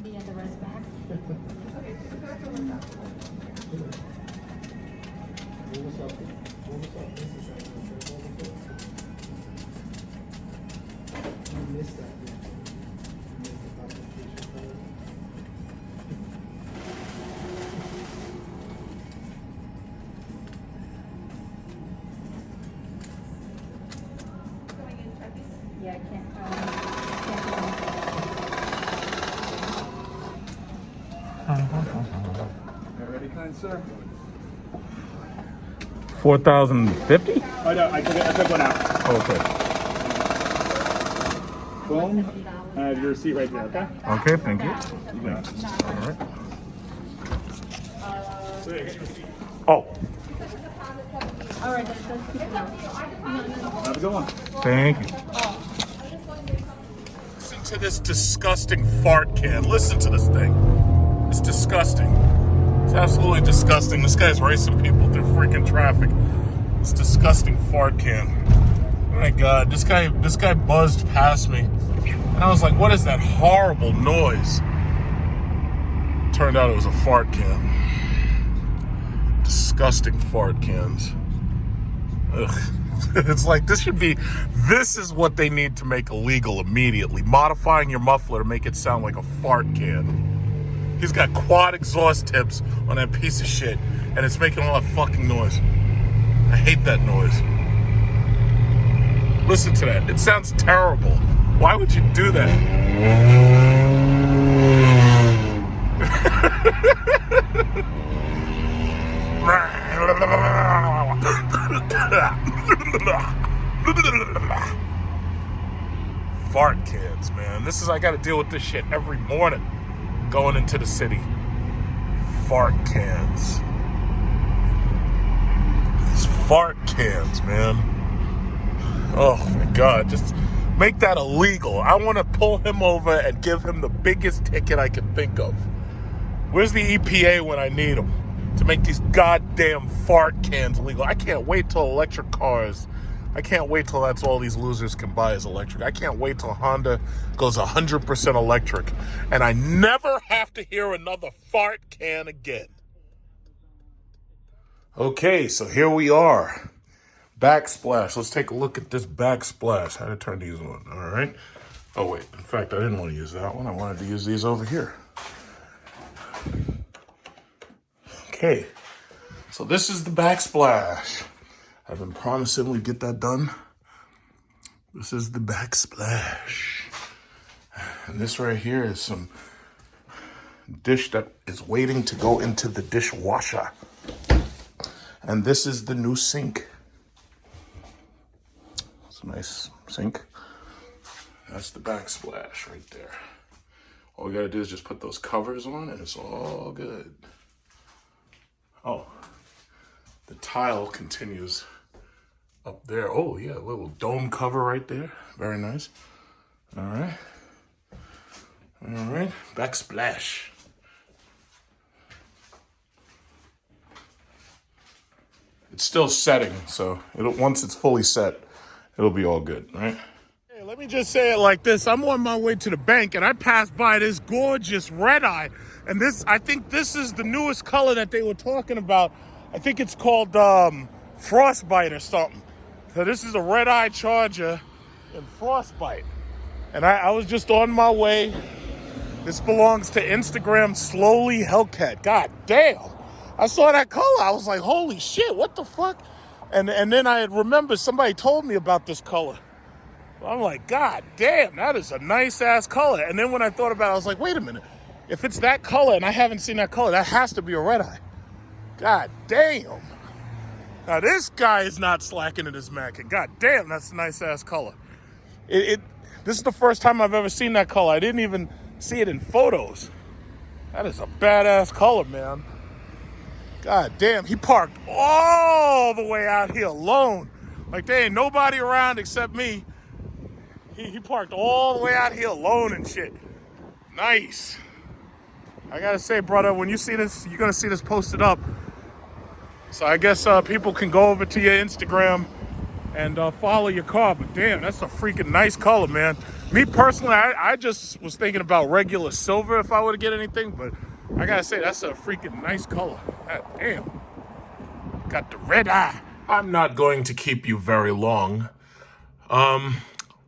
candy and the rest back. You missed that. Yeah, I can't. Ready, kind sir? 4,050? Oh no, I took one out. Okay. Boom. I have your receipt right there, okay? Okay, thank you. You got it. All right. So yeah, get your receipt. Oh, All right, that's keep it out. Have a good one. thank you. Listen to this disgusting fart can. Listen to this thing. It's disgusting. It's absolutely disgusting. This guy's racing people through freaking traffic. This disgusting fart can. Oh my God, this guy buzzed past me. And I was like, what is that horrible noise? Turned out it was a fart can. Disgusting fart cans. Ugh. It's like this is what they need to make illegal immediately. Modifying your muffler to make it sound like a fart can. He's got quad exhaust tips on that piece of shit, and it's making all that fucking noise. I hate that noise. Listen to that. It sounds terrible. Why would you do that? Fart cans, man. I gotta deal with this shit every morning going into the city. Fart cans. These fart cans, man. Oh my God, just make that illegal. I want to pull him over and give him the biggest ticket I can think of. Where's the EPA when I need them to make these goddamn fart cans illegal? I can't wait till electric cars. I can't wait till that's all these losers can buy is electric. I can't wait till Honda goes 100% electric and I never have to hear another fart can again. Okay, so here we are. Backsplash. Let's take a look at this backsplash. How to turn these on, all right? Oh, wait. In fact, I didn't want to use that one. I wanted to use these over here. Okay. So this is the backsplash. I've been promising we'd get that done. This is the backsplash. And this right here is some dish that is waiting to go into the dishwasher. And this is the new sink. It's a nice sink. That's the backsplash right there. All we gotta do is just put those covers on and it's all good. Oh, the tile continues up there. Oh yeah, a little dome cover right there. Very nice. All right. All right, backsplash. It's still setting, so once it's fully set, it'll be all good, right? Hey, let me just say it like this. I'm on my way to the bank, and I passed by this gorgeous red eye. And I think this is the newest color that they were talking about. I think it's called Frostbite or something. So this is a red eye Charger in Frostbite. And I was just on my way. This belongs to Instagram Slowly Hellcat. God damn. I saw that color. I was like, holy shit, what the fuck? And then I remember somebody told me about this color. I'm like, God damn, that is a nice ass color. And then when I thought about it, I was like, wait a minute. If it's that color and I haven't seen that color, that has to be a red eye. God damn. Now this guy is not slacking in his Mac. And god damn, that's a nice ass color. This is the first time I've ever seen that color. I didn't even see it in photos. That is a badass color, man. God damn, he parked all the way out here alone. Like there ain't nobody around except me. He parked all the way out here alone and shit. Nice. I gotta say, brother, when you see this, you're gonna see this posted up. So I guess people can go over to your Instagram and follow your car. But damn, that's a freaking nice color, man. Me personally, I just was thinking about regular silver if I were to get anything, but I gotta say, that's a freaking nice color. God damn. Got the red eye. I'm not going to keep you very long.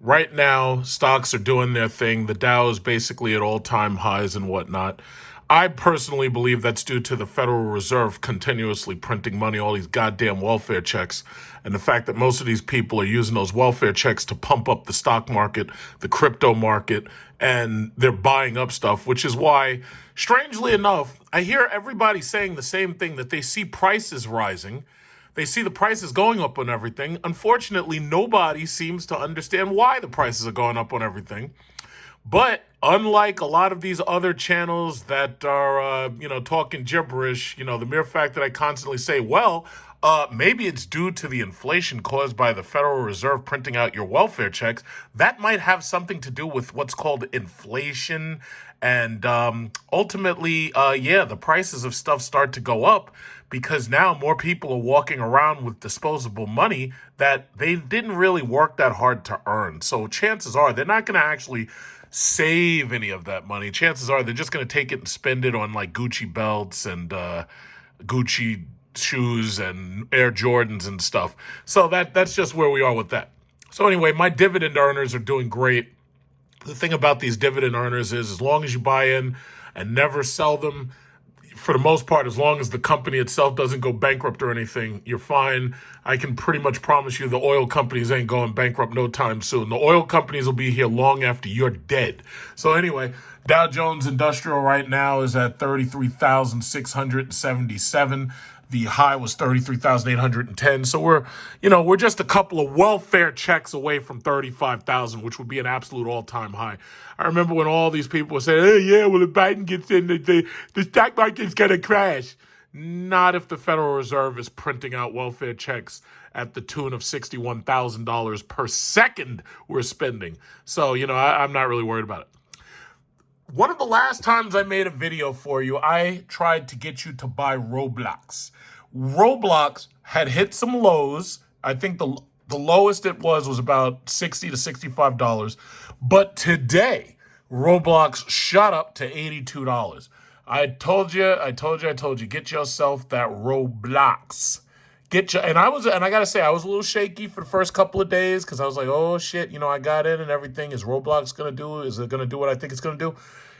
Right now, stocks are doing their thing. The Dow is basically at all-time highs and whatnot. I personally believe that's due to the Federal Reserve continuously printing money, all these goddamn welfare checks, and the fact that most of these people are using those welfare checks to pump up the stock market, the crypto market, and they're buying up stuff, which is why, strangely enough, I hear everybody saying the same thing, that they see prices rising. They see the prices going up on everything. Unfortunately, nobody seems to understand why the prices are going up on everything. But unlike a lot of these other channels that are, talking gibberish, the mere fact that I constantly say, well, maybe it's due to the inflation caused by the Federal Reserve printing out your welfare checks, that might have something to do with what's called inflation. And ultimately, the prices of stuff start to go up because now more people are walking around with disposable money that they didn't really work that hard to earn. So chances are they're not going to actually save any of that money. Chances are they're just going to take it and spend it on like Gucci belts and Gucci shoes and Air Jordans and stuff. So that's just where we are with that. So anyway, my dividend earners are doing great. The thing about these dividend earners is as long as you buy in and never sell them, for the most part, as long as the company itself doesn't go bankrupt or anything, you're fine. I can pretty much promise you the oil companies ain't going bankrupt no time soon. The oil companies will be here long after you're dead. So anyway, Dow Jones Industrial right now is at 33,677. The high was 33,810. So we're just a couple of welfare checks away from 35,000, which would be an absolute all-time high. I remember when all these people were saying, "Hey, yeah, well, if Biden gets in, the stock market's going to crash." Not if the Federal Reserve is printing out welfare checks at the tune of $61,000 per second we're spending. So, I'm not really worried about it. One of the last times I made a video for you, I tried to get you to buy Roblox. Roblox had hit some lows. I think the lowest it was about $60 to $65. But today, Roblox shot up to $82. I told you, get yourself that Roblox. And I gotta say, I was a little shaky for the first couple of days because I was like, oh shit, I got in and everything. Is Roblox gonna do? Is it gonna do what I think it's gonna do?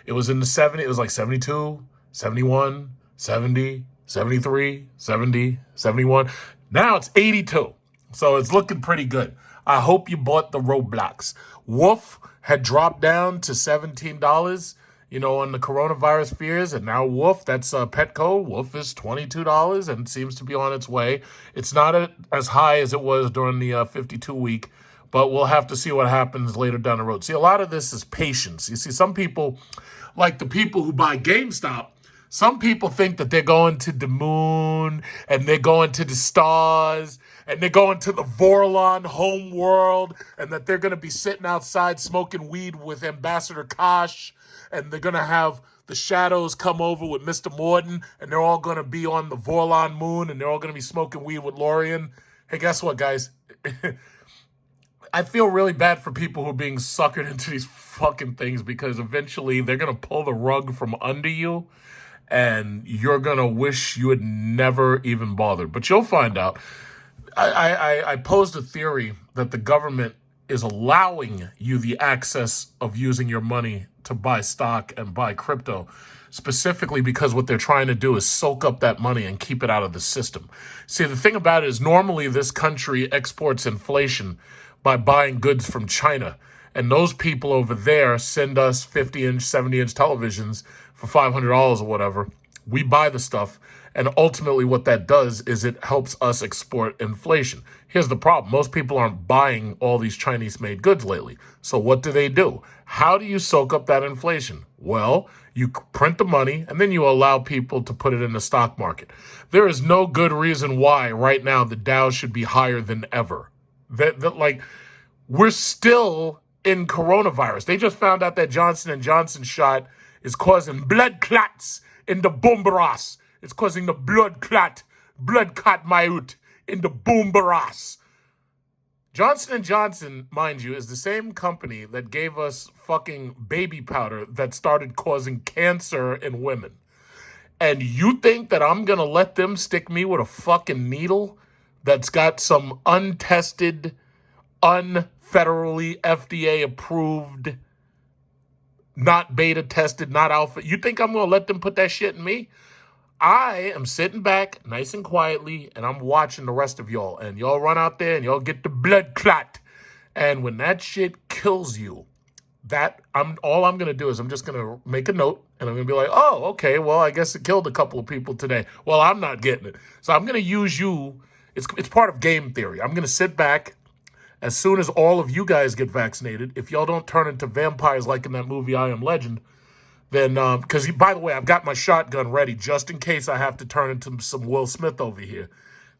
It was in the 70, it was like 72, 71, 70, 73, 70, 71. Now it's 82. So it's looking pretty good. I hope you bought the Roblox. Wolf had dropped down to $17, on the coronavirus fears. And now Wolf, that's Petco. Wolf is $22 and seems to be on its way. It's not as high as it was during the 52-week, but we'll have to see what happens later down the road. See, a lot of this is patience. You see, some people, like the people who buy GameStop, some people think that they're going to the moon and they're going to the stars and they're going to the Vorlon home world and that they're going to be sitting outside smoking weed with Ambassador Kosh and they're going to have the shadows come over with Mr. Morton and they're all going to be on the Vorlon moon and they're all going to be smoking weed with Lorian. Hey, guess what, guys? I feel really bad for people who are being suckered into these fucking things because eventually they're going to pull the rug from under you and you're going to wish you had never even bothered. But you'll find out. I posed a theory that the government is allowing you the access of using your money to buy stock and buy crypto, specifically because what they're trying to do is soak up that money and keep it out of the system. See, the thing about it is normally this country exports inflation by buying goods from China. And those people over there send us 50-inch, 70-inch televisions for $500 or whatever. We buy the stuff. And ultimately what that does is it helps us export inflation. Here's the problem. Most people aren't buying all these Chinese-made goods lately. So what do? How do you soak up that inflation? Well, you print the money and then you allow people to put it in the stock market. There is no good reason why right now the Dow should be higher than ever. We're still in coronavirus. They just found out that Johnson & Johnson shot is causing blood clots in the boombaras. It's causing the blood clot mayut in the boombaras. Johnson & Johnson, mind you, is the same company that gave us fucking baby powder that started causing cancer in women. And you think that I'm going to let them stick me with a fucking needle that's got some untested, unfederally FDA approved, not beta tested, not alpha? You think I'm going to let them put that shit in me? I am sitting back nice and quietly, and I'm watching the rest of y'all. And y'all run out there and y'all get the blood clot. And when that shit kills you, all I'm gonna do is I'm just gonna make a note, and I'm gonna be like, oh, okay, well, I guess it killed a couple of people today. Well, I'm not getting it. So I'm gonna use you. It's part of game theory. I'm gonna sit back. As soon as all of you guys get vaccinated, if y'all don't turn into vampires like in that movie I Am Legend, then, because, by the way, I've got my shotgun ready just in case I have to turn into some Will Smith over here.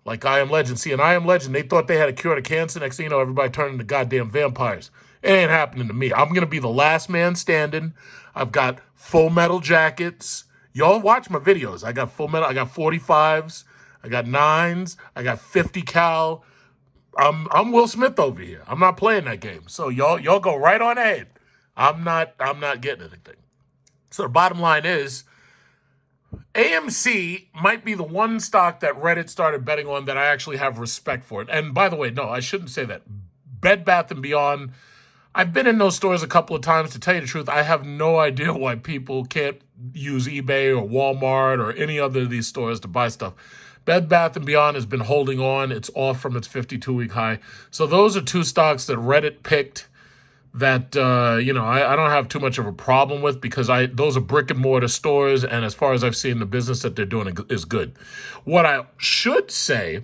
Like I Am Legend. See, in I Am Legend, they thought they had a cure to cancer. Next thing you know, everybody turned into goddamn vampires. It ain't happening to me. I'm going to be the last man standing. I've got full metal jackets. Y'all watch my videos. I got full metal. I got 45s. I got 9s. I got 50 cal. I'm Will Smith over here. I'm not playing that game. So y'all go right on ahead. I'm not getting anything. So the bottom line is, AMC might be the one stock that Reddit started betting on that I actually have respect for it. And by the way, no, I shouldn't say that. Bed Bath & Beyond, I've been in those stores a couple of times. To tell you the truth, I have no idea why people can't use eBay or Walmart or any other of these stores to buy stuff. Bed Bath & Beyond has been holding on. It's off from its 52-week high. So those are two stocks that Reddit picked that I don't have too much of a problem with, because those are brick and mortar stores, and as far as I've seen, the business that they're doing is good. What I should say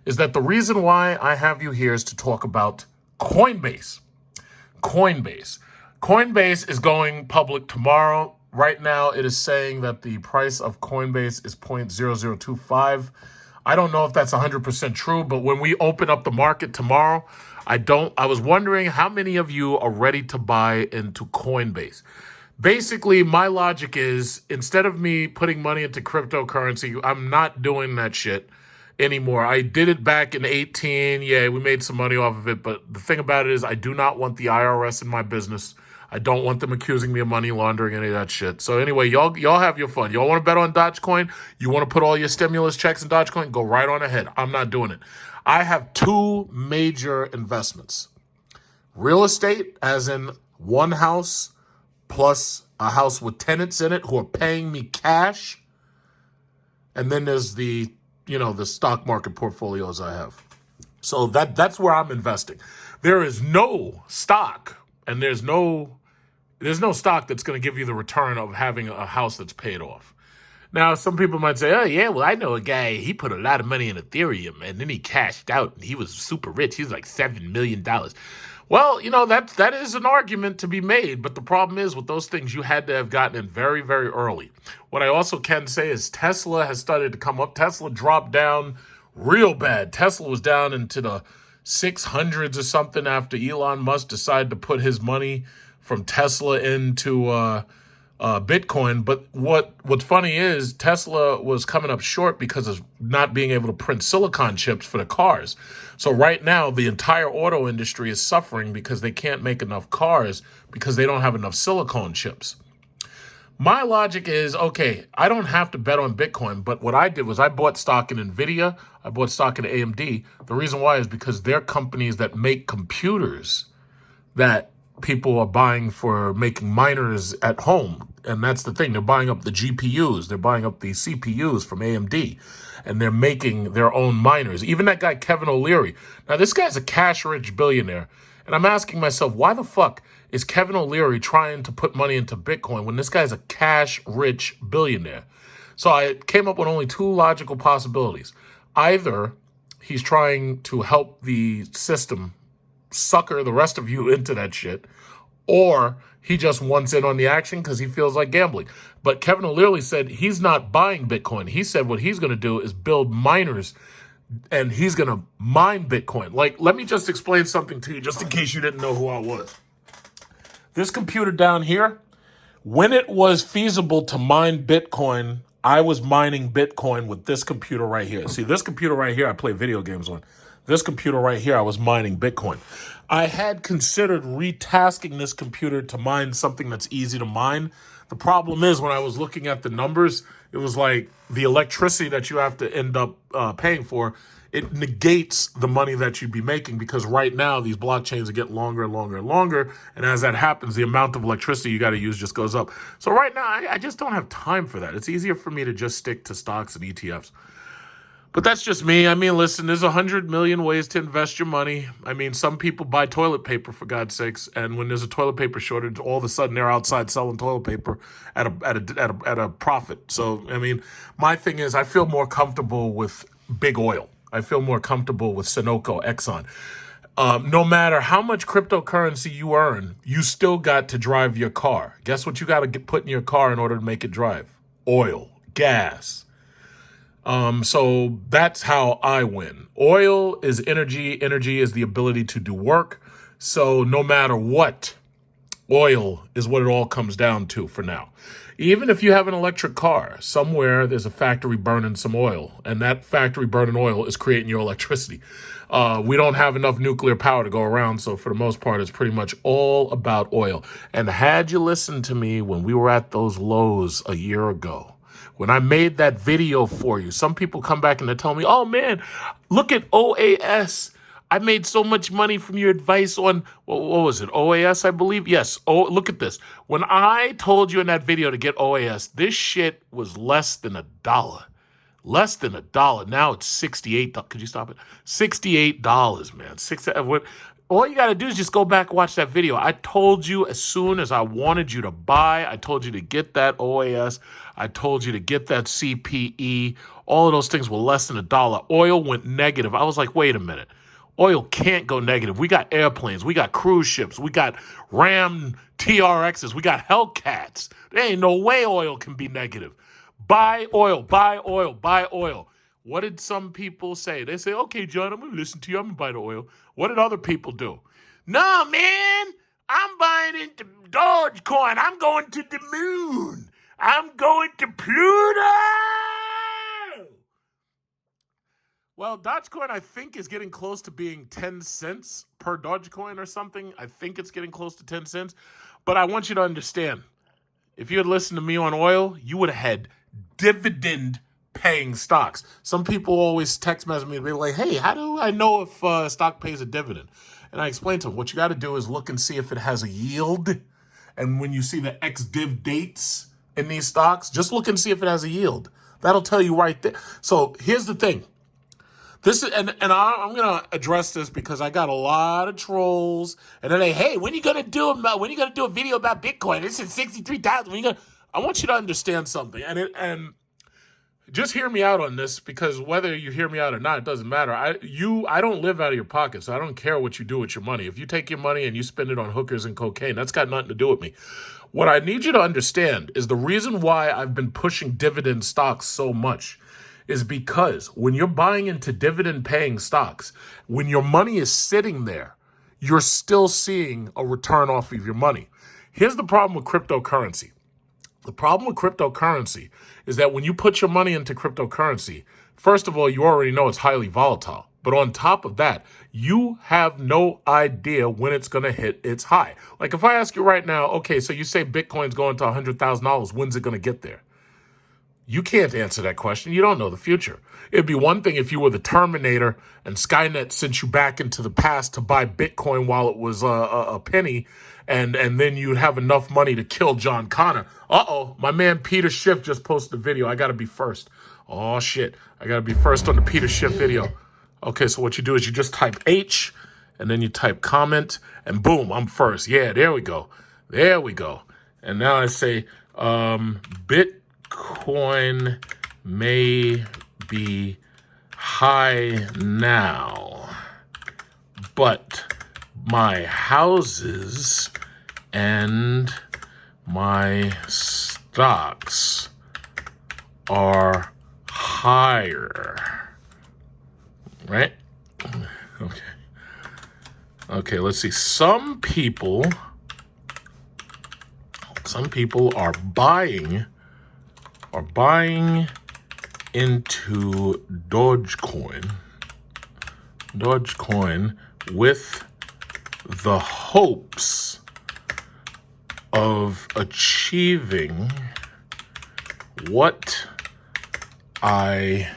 is that the reason why I have you here is to talk about Coinbase. Coinbase is going public tomorrow. Right now, it is saying that the price of Coinbase is 0.0025. I don't know if that's 100% true, but when we open up the market tomorrow, I was wondering how many of you are ready to buy into Coinbase. Basically, my logic is, instead of me putting money into cryptocurrency, I'm not doing that shit anymore. I did it back in 2018. Yeah, we made some money off of it. But the thing about it is, I do not want the IRS in my business. I don't want them accusing me of money laundering, any of that shit. So anyway, y'all have your fun. Y'all want to bet on Dogecoin? You want to put all your stimulus checks in Dogecoin? Go right on ahead. I'm not doing it. I have two major investments. Real estate, as in one house plus a house with tenants in it who are paying me cash. And then there's the stock market portfolios I have. So that's where I'm investing. There is no stock, and there's no stock that's going to give you the return of having a house that's paid off. Now, some people might say, oh, yeah, well, I know a guy, he put a lot of money in Ethereum, and then he cashed out, and he was super rich. He was like $7 million. Well, that is an argument to be made, but the problem is, with those things, you had to have gotten in very, very early. What I also can say is Tesla has started to come up. Tesla dropped down real bad. Tesla was down into the 600s or something after Elon Musk decided to put his money from Tesla into Bitcoin. But what's funny is Tesla was coming up short because of not being able to print silicon chips for the cars. So right now, the entire auto industry is suffering because they can't make enough cars because they don't have enough silicon chips. My logic is, okay, I don't have to bet on Bitcoin, but what I did was I bought stock in NVIDIA, I bought stock in AMD. The reason why is because they're companies that make computers that people are buying for making miners at home. And that's the thing. They're buying up the GPUs. They're buying up the CPUs from AMD. And they're making their own miners. Even that guy, Kevin O'Leary. Now, this guy's a cash-rich billionaire. And I'm asking myself, why the fuck is Kevin O'Leary trying to put money into Bitcoin when this guy's a cash-rich billionaire? So I came up with only two logical possibilities. Either he's trying to help the system sucker the rest of you into that shit, or he just wants in on the action because he feels like gambling. But Kevin O'Leary said he's not buying Bitcoin. He said what he's going to do is build miners, and he's going to mine Bitcoin. Like, let me just explain something to you, just in case you didn't know who I was. This computer down here, when it was feasible to mine Bitcoin, I was mining Bitcoin with this computer right here. See, this computer right here, I play video games on. This computer right here, I was mining Bitcoin. I had considered retasking this computer to mine something that's easy to mine. The problem is when I was looking at the numbers, it was like the electricity that you have to end up paying for, it negates the money that you'd be making, because right now these blockchains are getting longer and longer and longer. And as that happens, the amount of electricity you got to use just goes up. So right now, I just don't have time for that. It's easier for me to just stick to stocks and ETFs. But that's just me. I mean, listen, there's 100 million ways to invest your money. I mean, some people buy toilet paper, for God's sakes, and when there's a toilet paper shortage, all of a sudden they're outside selling toilet paper at a profit. So, I mean, my thing is, I feel more comfortable with big oil. I feel more comfortable with Sunoco, Exxon. No matter how much cryptocurrency you earn, you still got to drive your car. Guess what you got to put in your car in order to make it drive? Oil, gas. So that's how I win. Oil is energy. Energy is the ability to do work. So no matter what, oil is what it all comes down to for now. Even if you have an electric car, somewhere there's a factory burning some oil, and that factory burning oil is creating your electricity. We don't have enough nuclear power to go around, so for the most part, it's pretty much all about oil. And had you listened to me when we were at those lows a year ago, when I made that video for you, some people come back and they tell me, oh man, look at OAS. I made so much money from your advice on, what was it, OAS, I believe? Yes. Oh, look at this. When I told you in that video to get OAS, this shit was less than $1. Less than $1. Now it's $68. Could you stop it? $68, man. All you got to do is just go back and watch that video. I told you as soon as I wanted you to buy, I told you to get that OAS. I told you to get that CPE. All of those things were less than $1. Oil went negative. I was like, wait a minute. Oil can't go negative. We got airplanes. We got cruise ships. We got Ram TRXs. We got Hellcats. There ain't no way oil can be negative. Buy oil, buy oil, buy oil. What did some people say? They say, okay, John, I'm going to listen to you. I'm going to buy the oil. What did other people do? No, man, I'm buying into Dogecoin. I'm going to the moon. I'm going to Pluto. Well, Dogecoin, I think, is getting close to being 10 cents per Dogecoin or something. I think it's getting close to 10 cents. But I want you to understand, if you had listened to me on oil, you would have had dividend-paying stocks. Some people always text message me and be like, hey, how do I know if a stock pays a dividend? And I explain to them, what you got to do is look and see if it has a yield. And when you see the ex-div dates in these stocks, just look and see if it has a yield. That'll tell you right there. So here's the thing. This is, and I'm gonna address this because I got a lot of trolls, and then hey, when you gonna do a video about Bitcoin? This is 63,000. I want you to understand something, and just hear me out on this, because whether you hear me out or not, it doesn't matter. I don't live out of your pocket, so I don't care what you do with your money. If you take your money and you spend it on hookers and cocaine, that's got nothing to do with me. What I need you to understand is the reason why I've been pushing dividend stocks so much is because when you're buying into dividend-paying stocks, when your money is sitting there, you're still seeing a return off of your money. Here's the problem with cryptocurrency. The problem with cryptocurrency is that when you put your money into cryptocurrency, first of all, you already know it's highly volatile. But on top of that, you have no idea when it's going to hit its high. Like if I ask you right now, okay, so you say Bitcoin's going to $100,000, when's it going to get there? You can't answer that question. You don't know the future. It'd be one thing if you were the Terminator and Skynet sent you back into the past to buy Bitcoin while it was a penny, and then you'd have enough money to kill John Connor. Uh-oh, my man Peter Schiff just posted a video. I got to be first. Oh, shit. I got to be first on the Peter Schiff video. Okay, so what you do is you just type H, and then you type comment, and boom, I'm first. Yeah, there we go. There we go. And now I say Bitcoin may be high now, but my houses and my stocks are higher. Right? Okay, let's see. Some people are buying into Dogecoin Dogecoin with the hopes of achieving what I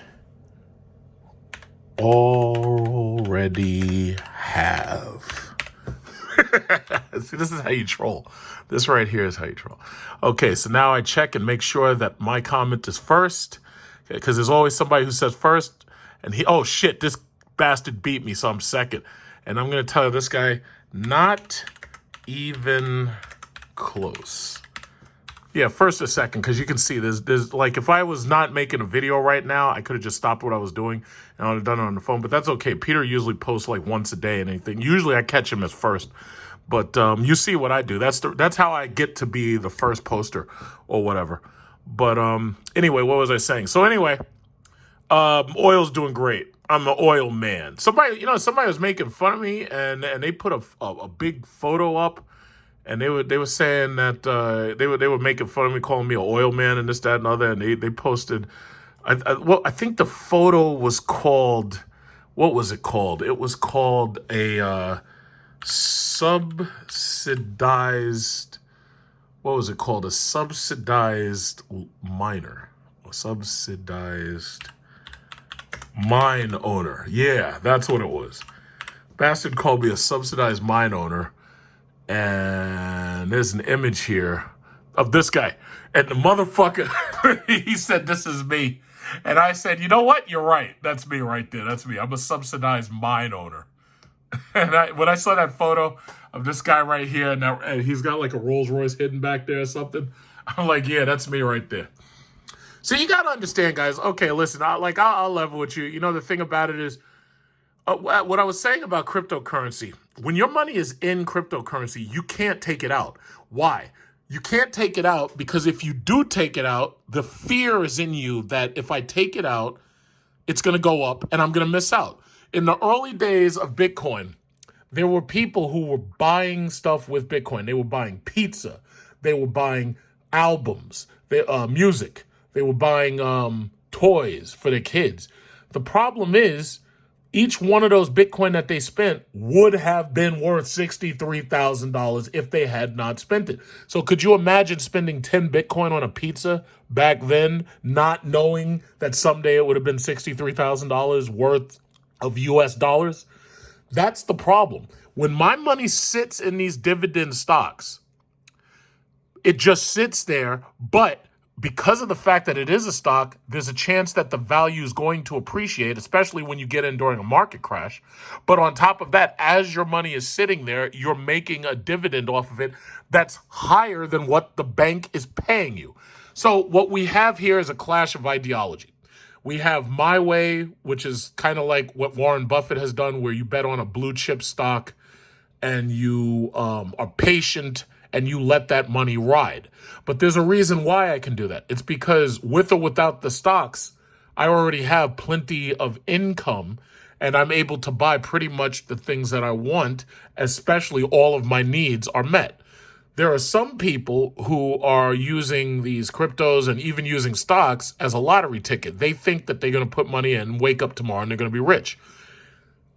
already have. See, this is how you troll. This right here is how you troll. Okay, so now I check and make sure that my comment is first, because there's always somebody who says first, and oh shit, this bastard beat me, so I'm second. And I'm going to tell this guy, not even close. Yeah, first or second, because you can see there's like, if I was not making a video right now, I could have just stopped what I was doing and I would have done it on the phone, but that's okay. Peter usually posts like once a day and anything. Usually I catch him as first, but you see what I do. That's how I get to be the first poster or whatever. But anyway, what was I saying? So anyway, oil's doing great. I'm an oil man. Somebody was making fun of me and they put a big photo up. And they were saying that they were making fun of me, calling me an oil man and this, that, and other. And they posted, I think the photo was called, what was it called? It was called a subsidized, what was it called? A subsidized miner, a subsidized mine owner. Yeah, that's what it was. Bastard called me a subsidized mine owner. And there's an image here of this guy. And the motherfucker, he said, this is me. And I said, you know what? You're right. That's me right there. That's me. I'm a subsidized mine owner. And when I saw that photo of this guy right here, and he's got like a Rolls Royce hidden back there or something, I'm like, yeah, that's me right there. So you got to understand, guys. Okay, listen, I'll level with you. You know, the thing about it is, what I was saying about cryptocurrency, when your money is in cryptocurrency, you can't take it out. Why? You can't take it out because if you do take it out, the fear is in you that if I take it out, it's going to go up and I'm going to miss out. In the early days of Bitcoin, there were people who were buying stuff with Bitcoin. They were buying pizza. They were buying albums, music. They were buying toys for their kids. The problem is, each one of those Bitcoin that they spent would have been worth $63,000 if they had not spent it. So could you imagine spending 10 Bitcoin on a pizza back then, not knowing that someday it would have been $63,000 worth of US dollars? That's the problem. When my money sits in these dividend stocks, it just sits there, but because of the fact that it is a stock, there's a chance that the value is going to appreciate, especially when you get in during a market crash. But on top of that, as your money is sitting there, you're making a dividend off of it that's higher than what the bank is paying you. So what we have here is a clash of ideology. We have my way, which is kind of like what Warren Buffett has done, where you bet on a blue chip stock and you are patient and you let that money ride. But there's a reason why I can do that. It's because with or without the stocks, I already have plenty of income and I'm able to buy pretty much the things that I want, especially all of my needs are met. There are some people who are using these cryptos and even using stocks as a lottery ticket. They think that they're going to put money in, wake up tomorrow, and they're going to be rich.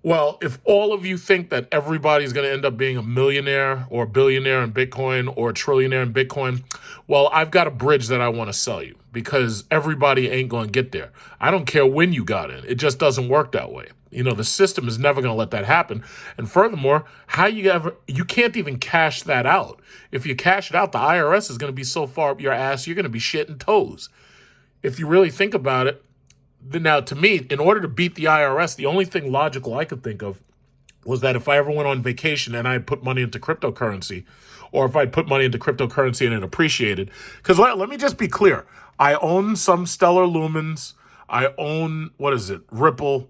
Well, if all of you think that everybody's going to end up being a millionaire or a billionaire in Bitcoin or a trillionaire in Bitcoin, well, I've got a bridge that I want to sell you because everybody ain't going to get there. I don't care when you got in. It just doesn't work that way. You know, the system is never going to let that happen. And furthermore, you can't even cash that out. If you cash it out, the IRS is going to be so far up your ass, you're going to be shitting toes. If you really think about it, now, to me, in order to beat the IRS, the only thing logical I could think of was that if I ever went on vacation and I put money into cryptocurrency, or if I put money into cryptocurrency and it appreciated, because let me just be clear. I own some Stellar Lumens. I own, Ripple.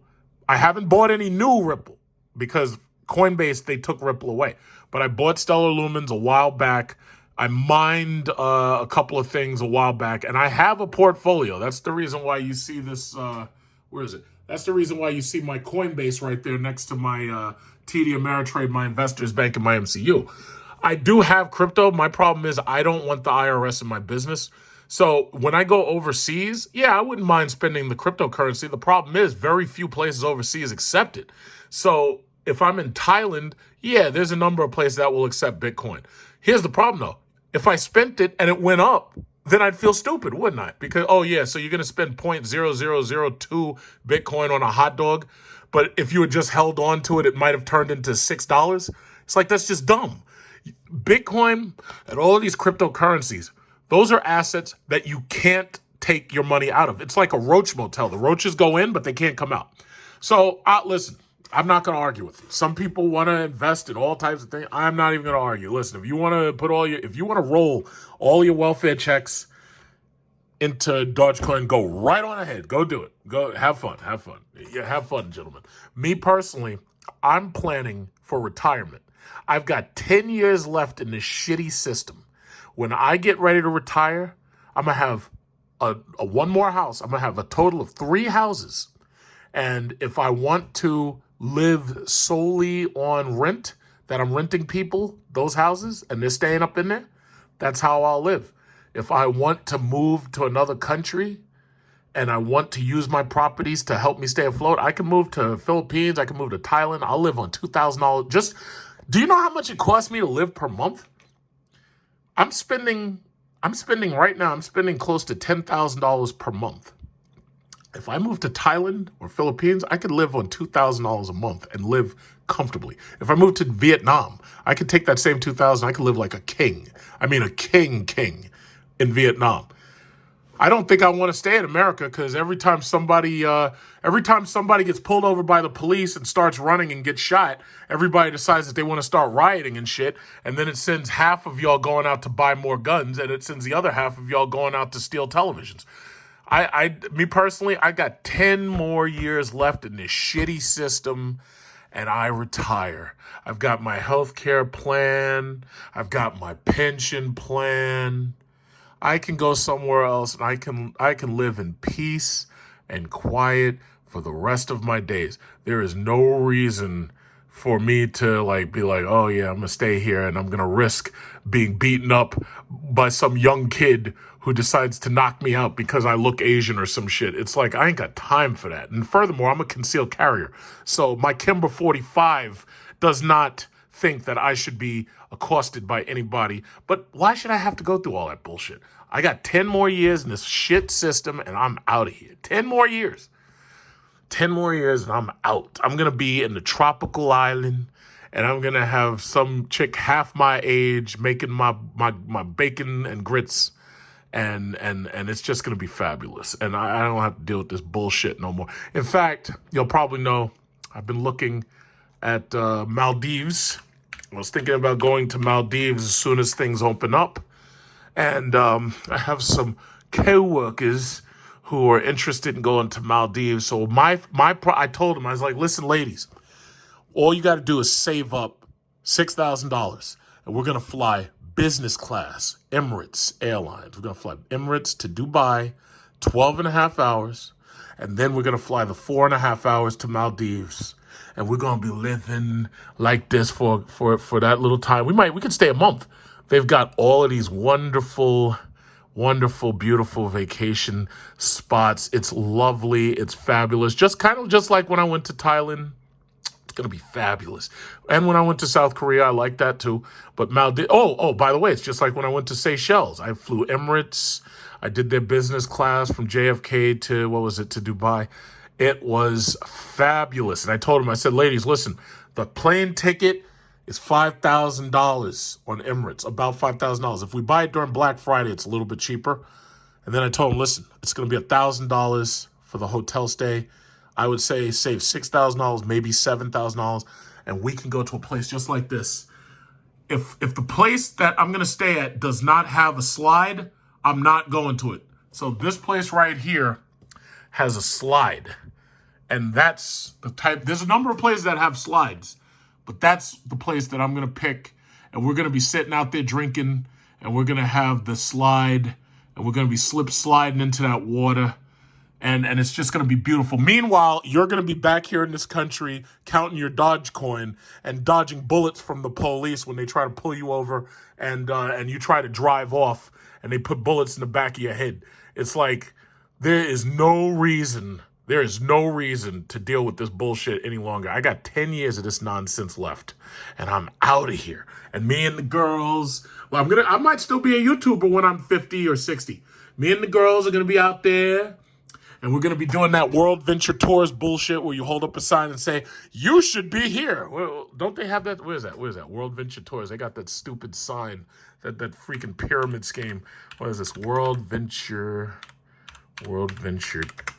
I haven't bought any new Ripple because Coinbase, they took Ripple away. But I bought Stellar Lumens a while back. I mined a couple of things a while back, and I have a portfolio. That's the reason why you see this, That's the reason why you see my Coinbase right there next to my TD Ameritrade, my Investors Bank, and my MCU. I do have crypto. My problem is I don't want the IRS in my business. So when I go overseas, yeah, I wouldn't mind spending the cryptocurrency. The problem is very few places overseas accept it. So if I'm in Thailand, yeah, there's a number of places that will accept Bitcoin. Here's the problem though. If I spent it and it went up, then I'd feel stupid, wouldn't I? Because, oh yeah, so you're going to spend 0.0002 Bitcoin on a hot dog, but if you had just held on to it, it might have turned into $6. It's like, that's just dumb. Bitcoin and all of these cryptocurrencies, those are assets that you can't take your money out of. It's like a roach motel. The roaches go in, but they can't come out. So listen, I'm not going to argue with you. Some people want to invest in all types of things. I'm not even going to argue. Listen, if you want to roll all your welfare checks into Dogecoin, go right on ahead. Go do it. Go have fun. Have fun. Yeah, have fun, gentlemen. Me personally, I'm planning for retirement. I've got 10 years left in this shitty system. When I get ready to retire, I'm going to have a one more house. I'm going to have a total of 3 houses. And if I want to live solely on rent, that I'm renting people those houses and they're staying up in there, that's how I'll live. If I want to move to another country and I want to use my properties to help me stay afloat, I can move to Philippines, I can move to Thailand. I'll live on $2,000. Do you know how much it costs me to live per month? I'm spending right now, I'm spending close to $10,000 per month. If I move to Thailand or Philippines, I could live on $2,000 a month and live comfortably. If I move to Vietnam, I could take that same $2,000. I could live like a king. I mean, a king in Vietnam. I don't think I want to stay in America because every time somebody gets pulled over by the police and starts running and gets shot, everybody decides that they want to start rioting and shit. And then it sends half of y'all going out to buy more guns, and it sends the other half of y'all going out to steal televisions. Me personally, I got 10 more years left in this shitty system and I retire. I've got my healthcare plan. I've got my pension plan. I can go somewhere else and I can live in peace and quiet for the rest of my days. There is no reason for me to be like, oh yeah, I'm gonna stay here and I'm gonna risk being beaten up by some young kid who decides to knock me out because I look Asian or some shit. It's like, I ain't got time for that. And furthermore, I'm a concealed carrier. So my Kimber 45 does not think that I should be accosted by anybody. But why should I have to go through all that bullshit? I got 10 more years in this shit system and I'm out of here. 10 more years. 10 more years and I'm out. I'm going to be in the tropical island and I'm going to have some chick half my age making my bacon and grits. And it's just going to be fabulous. And I don't have to deal with this bullshit no more. In fact, you'll probably know I've been looking at Maldives. I was thinking about going to Maldives as soon as things open up. And I have some co-workers who are interested in going to Maldives. So I told them, I was like, listen, ladies, all you got to do is save up $6,000 and we're going to fly business class, Emirates Airlines. We're going to fly Emirates to Dubai, 12 and a half hours. And then we're going to fly the 4.5 hours to Maldives. And we're going to be living like this for that little time. We could stay a month. They've got all of these wonderful, wonderful, beautiful vacation spots. It's lovely. It's fabulous. Just like when I went to Thailand. Going to be fabulous. And when I went to South Korea, I like that too. But Maldives, by the way, it's just like when I went to Seychelles. I flew Emirates. I did their business class from JFK to Dubai. It was fabulous. And I told them, I said, ladies, listen, the plane ticket is $5,000 on Emirates, about $5,000. If we buy it during Black Friday, it's a little bit cheaper. And then I told them, listen, it's going to be $1,000 for the hotel stay. I would say save $6,000, maybe $7,000, and we can go to a place just like this. If the place that I'm going to stay at does not have a slide, I'm not going to it. So this place right here has a slide, and that's the type. There's a number of places that have slides, but that's the place that I'm going to pick, and we're going to be sitting out there drinking, and we're going to have the slide, and we're going to be sliding into that water. And it's just going to be beautiful. Meanwhile, you're going to be back here in this country counting your Dogecoin and dodging bullets from the police when they try to pull you over and you try to drive off and they put bullets in the back of your head. It's like there is no reason There is no reason to deal with this bullshit any longer. I got 10 years of this nonsense left, and I'm out of here. And me and the girls, well, I might still be a YouTuber when I'm 50 or 60. Me and the girls are gonna be out there, and we're gonna be doing that World Venture Tours bullshit where you hold up a sign and say, "You should be here." Well, don't they have that? Where is that? World Venture Tours. They got that stupid sign, that freaking pyramid scheme. What is this? World Venture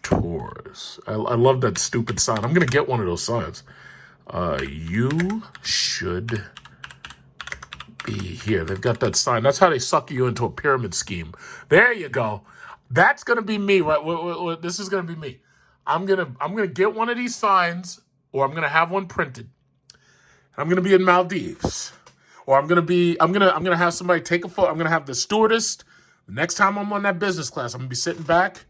Tours. I love that stupid sign. I'm gonna get one of those signs. You should be here. They've got that sign. That's how they suck you into a pyramid scheme. There you go. That's gonna be me, right? This is gonna be me. I'm gonna get one of these signs, or I'm gonna have one printed. I'm gonna be in Maldives, or I'm gonna have somebody take a photo. I'm gonna have the stewardess. The next time I'm on that business class, I'm gonna be sitting back,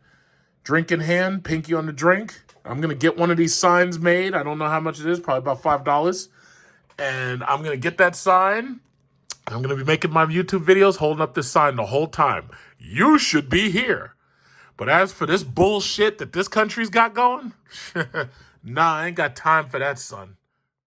drink in hand, pinky on the drink. I'm gonna get one of these signs made. I don't know how much it is, probably about $5. And I'm gonna get that sign. I'm gonna be making my YouTube videos holding up this sign the whole time. You should be here. But as for this bullshit that this country's got going, nah, I ain't got time for that, son.